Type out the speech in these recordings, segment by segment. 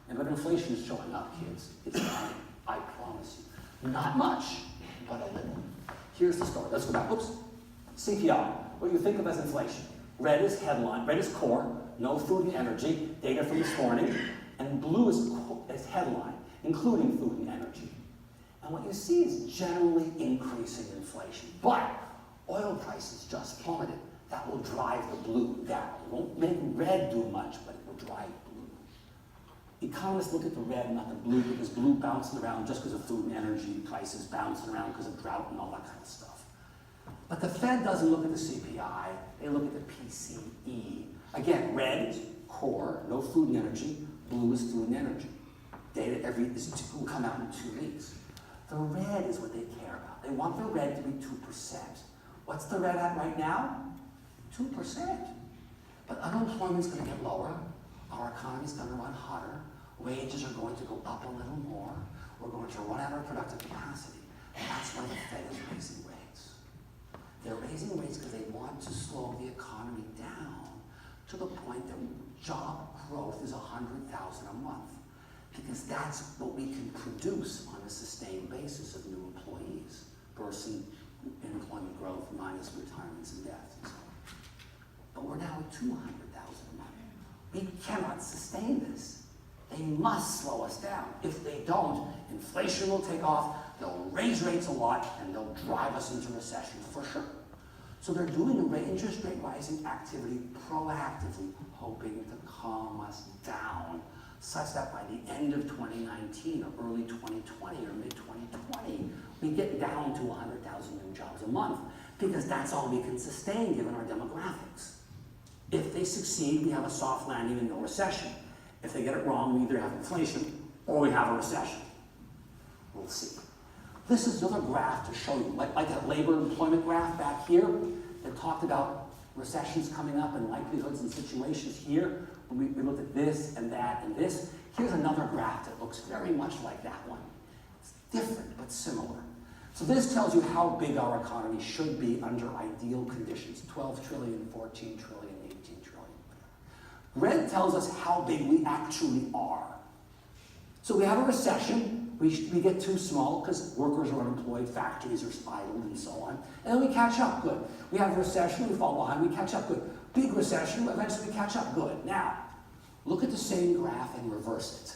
But inflation is showing up, kids. It's coming, I promise you. Not much, but a little. Here's the story. Let's go back. Oops. CPI, what you think of as inflation. Red is headline, red is core, no food and energy, data from this morning, and blue is headline, including food and energy. And what you see is generally increasing inflation. But oil prices just plummeted. That will drive the blue down. It won't make red do much, but it will drive blue. Economists look at the red, not the blue, because blue bouncing around just because of food and energy prices, bouncing around because of drought and all that kind of stuff. But the Fed doesn't look at the CPI, they look at the PCE. Again, red is core, no food and energy, blue is food and energy. Data will come out in 2 weeks. The red is what they care about. They want the red to be 2%. What's the red at right now? 2%. But unemployment's going to get lower, our economy's going to run hotter, wages are going to go up a little more, we're going to run out of productive capacity. And that's why the Fed is raising rates. They're raising rates because they want to slow the economy down to the point that job growth is 100,000 a month. Because that's what we can produce on a sustained basis of new employees versus employment growth minus retirements and deaths and so on. But we're now at 200,000 a month. We cannot sustain this. They must slow us down. If they don't, inflation will take off, they'll raise rates a lot, and they'll drive us into recession for sure. So they're doing interest rate rising activity proactively, hoping to calm us down, such that by the end of 2019 or early 2020 or mid-2020, we get down to 100,000 new jobs a month, because that's all we can sustain given our demographics. If they succeed, we have a soft landing and no recession. If they get it wrong, we either have inflation or we have a recession. We'll see. This is another graph to show you, like that labor employment graph back here that talked about recessions coming up and likelihoods and situations here. We looked at this and that and this. Here's another graph that looks very much like that one. It's different but similar. So this tells you how big our economy should be under ideal conditions, 12 trillion, 14 trillion, 18 trillion. Red tells us how big we actually are. So we have a recession. We get too small because workers are unemployed, factories are idled, and so on. And then we catch up, good. We have a recession, we fall behind, we catch up, good. Big recession, eventually we catch up, good. Now, look at the same graph and reverse it.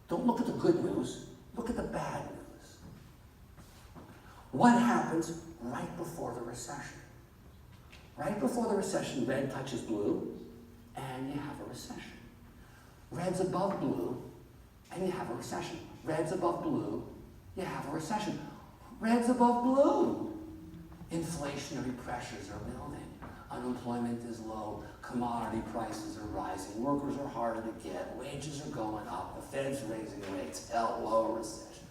Don't look at the good news, look at the bad news. What happens right before the recession? Right before the recession, red touches blue, and you have a recession. Red's above blue, and you have a recession. Red's above blue, you have a recession. Red's above blue. Inflationary pressures are building. Unemployment is low. Commodity prices are rising. Workers are harder to get. Wages are going up. The Fed's raising rates. Hello, recession.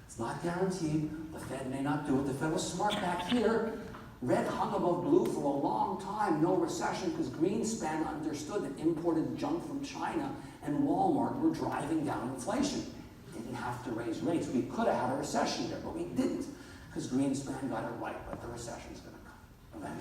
It's not guaranteed. The Fed may not do it. The Fed was smart back here. Red hung above blue for a long time, no recession, because Greenspan understood that imported junk from China and Walmart were driving down inflation. Didn't have to raise rates. We could have had a recession there, but we didn't, because Greenspan got it right, but the recession's going to come eventually.